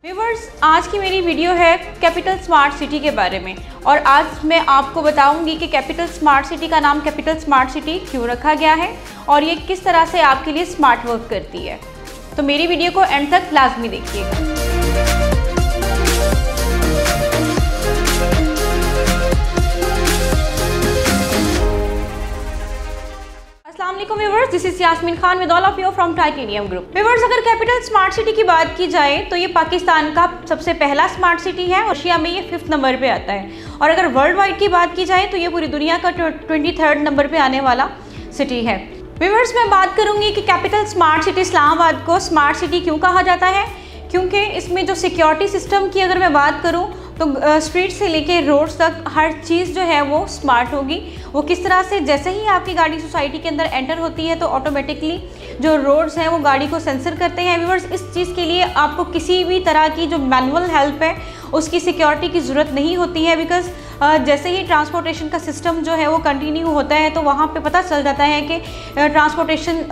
Viewers, आज की मेरी वीडियो है कैपिटल स्मार्ट सिटी के बारे में और आज मैं आपको बताऊंगी कि कैपिटल स्मार्ट सिटी का नाम कैपिटल स्मार्ट सिटी क्यों रखा गया है और ये किस तरह से आपके लिए स्मार्ट वर्क करती है। तो मेरी वीडियो को एंड तक लाजमी देखिएगा। Viewers, this is Yasmeen Khan with all of you from titanium group. Viewers, अगर कैपिटल स्मार्ट सिटी की बात की जाए तो ये पाकिस्तान का सबसे पहला स्मार्ट सिटी है और एशिया में ये 5th नंबर पे आता है और अगर वर्ल्ड वाइड की बात की जाए तो ये पूरी दुनिया का 23rd नंबर पे आने वाला सिटी है। व्यूअर्स, मैं बात करूंगी कि कैपिटल स्मार्ट सिटी इस्लामाबाद को स्मार्ट सिटी क्यों कहा जाता है, क्योंकि इसमें जो सिक्योरिटी सिस्टम की अगर मैं बात करूं तो स्ट्रीट से लेके रोड्स तक हर चीज़ जो है वो स्मार्ट होगी। वो किस तरह से, जैसे ही आपकी गाड़ी सोसाइटी के अंदर एंटर होती है तो ऑटोमेटिकली जो रोड्स हैं वो गाड़ी को सेंसर करते हैं। व्यूअर्स, इस चीज़ के लिए आपको किसी भी तरह की जो मैनुअल हेल्प है उसकी सिक्योरिटी की ज़रूरत नहीं होती है, बिकॉज जैसे ही ट्रांसपोर्टेशन का सिस्टम जो है वो कंटिन्यू होता है तो वहाँ पे पता चल जाता है कि ट्रांसपोर्टेशन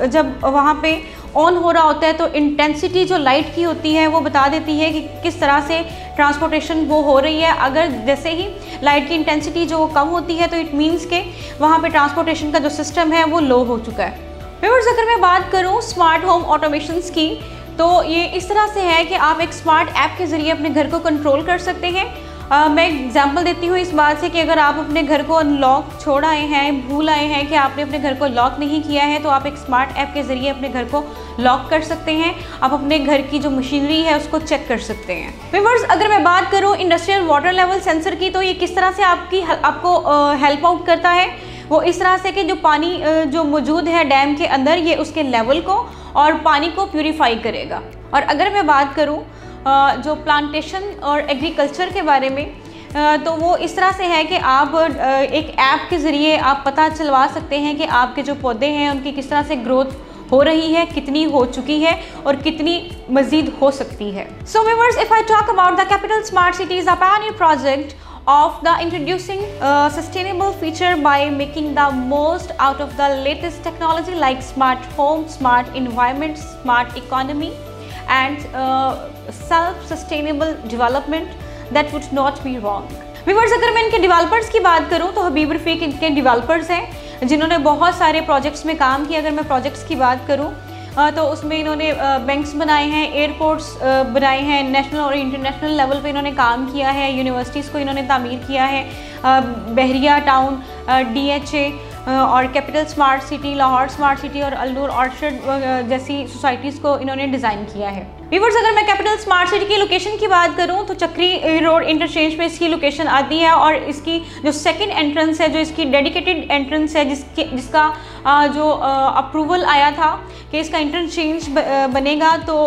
जब वहाँ पे ऑन हो रहा होता है तो इंटेंसिटी जो लाइट की होती है वो बता देती है कि किस तरह से ट्रांसपोर्टेशन वो हो रही है। अगर जैसे ही लाइट की इंटेंसिटी जो कम होती है तो इट मीन्स के वहाँ पे ट्रांसपोर्टेशन का जो सिस्टम है वो लो हो चुका है। व्यूअर्स, अगर मैं बात करूँ स्मार्ट होम ऑटोमेशंस की तो ये इस तरह से है कि आप एक स्मार्ट ऐप के ज़रिए अपने घर को कंट्रोल कर सकते हैं। मैं एग्जांपल देती हूँ इस बात से कि अगर आप अपने घर को अनलॉक छोड़ आए हैं, भूल आए हैं कि आपने अपने घर को लॉक नहीं किया है, तो आप एक स्मार्ट ऐप के ज़रिए अपने घर को लॉक कर सकते हैं। आप अपने घर की जो मशीनरी है उसको चेक कर सकते हैं। व्यूअर्स, अगर मैं बात करूँ इंडस्ट्रियल वाटर लेवल सेंसर की तो ये किस तरह से आपको हेल्प आउट करता है। वो इस तरह से कि जो पानी जो मौजूद है डैम के अंदर ये उसके लेवल को और पानी को प्यूरीफाई करेगा। और अगर मैं बात करूँ जो प्लांटेशन और एग्रीकल्चर के बारे में तो वो इस तरह से है कि आप एक ऐप के ज़रिए आप पता चलवा सकते हैं कि आपके जो पौधे हैं उनकी किस तरह से ग्रोथ हो रही है, कितनी हो चुकी है और कितनी मज़ीद हो सकती है। So viewers, if I talk about the capital smart cities, a Pioneer project of the introducing sustainable feature by making the most out of the latest technology like smart home, smart environment, smart economy and self-sustainable development that would not be wrong. Viewers, अगर मैं इनके developers की बात करूं तो हबीब रफ़ीक इनके developers हैं जिन्होंने बहुत सारे प्रोजेक्ट्स में काम किया। अगर मैं प्रोजेक्ट्स की बात करूं तो उसमें इन्होंने बैंक्स बनाए हैं, एयरपोर्ट्स बनाए हैं, नेशनल और इंटरनेशनल लेवल पे इन्होंने काम किया है, यूनिवर्सिटीज़ को इन्होंने तामीर किया है, बहरिया टाउन, DHA और capital smart city, Lahore smart city और अल्नूर ऑर्चर्ड जैसी सोसाइटीज़ को इन्होंने डिज़ाइन किया है। व्यूअर्स, अगर मैं कैपिटल स्मार्ट सिटी की लोकेशन की बात करूं तो चक्री रोड इंटरचेंज पे इसकी लोकेशन आती है और इसकी जो सेकंड एंट्रेंस है, जो इसकी डेडिकेटेड एंट्रेंस है, जिसका जो अप्रूवल आया था कि इसका इंटरचेंज बनेगा, तो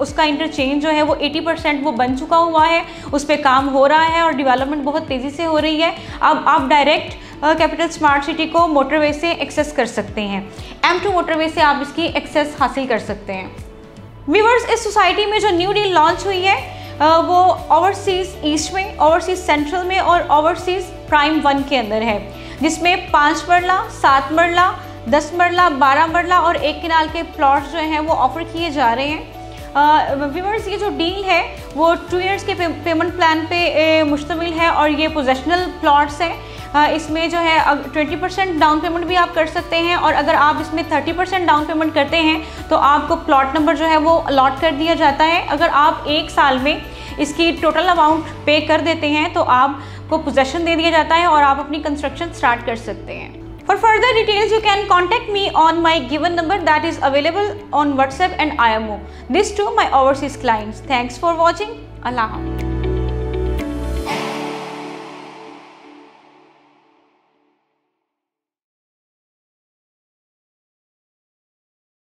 उसका इंटरचेंज जो है वो 80% वो बन चुका हुआ है, उस पर काम हो रहा है और डेवलपमेंट बहुत तेज़ी से हो रही है। अब आप डायरेक्ट कैपिटल स्मार्ट सिटी को मोटरवे से एक्सेस कर सकते हैं। M2 मोटरवे से आप इसकी एक्सेस हासिल कर सकते हैं। व्यूअर्स, इस सोसाइटी में जो न्यू डील लॉन्च हुई है वो ओवरसीज़ ईस्ट में, ओवरसीज़ सेंट्रल में और ओवरसीज़ प्राइम 1 के अंदर है, जिसमें 5 मरला, 7 मरला, 10 मरला, 12 मरला और 1 किनाल के प्लॉट्स जो हैं वो ऑफर किए जा रहे हैं। व्यूअर्स, ये जो डील है वो 2 ईयर्स के पेमेंट प्लान पे मुश्तमिल है और ये पोजेशनल प्लॉट्स हैं। इसमें जो है 20% डाउन पेमेंट भी आप कर सकते हैं और अगर आप इसमें 30% डाउन पेमेंट करते हैं तो आपको प्लॉट नंबर जो है वो अलॉट कर दिया जाता है। अगर आप 1 साल में इसकी टोटल अमाउंट पे कर देते हैं तो आपको पोजेशन दे दिया जाता है और आप अपनी कंस्ट्रक्शन स्टार्ट कर सकते हैं। For further details, you can contact me on my given number that is available on WhatsApp and IMO. This to my overseas clients. Thanks for watching. Allah Hafiz.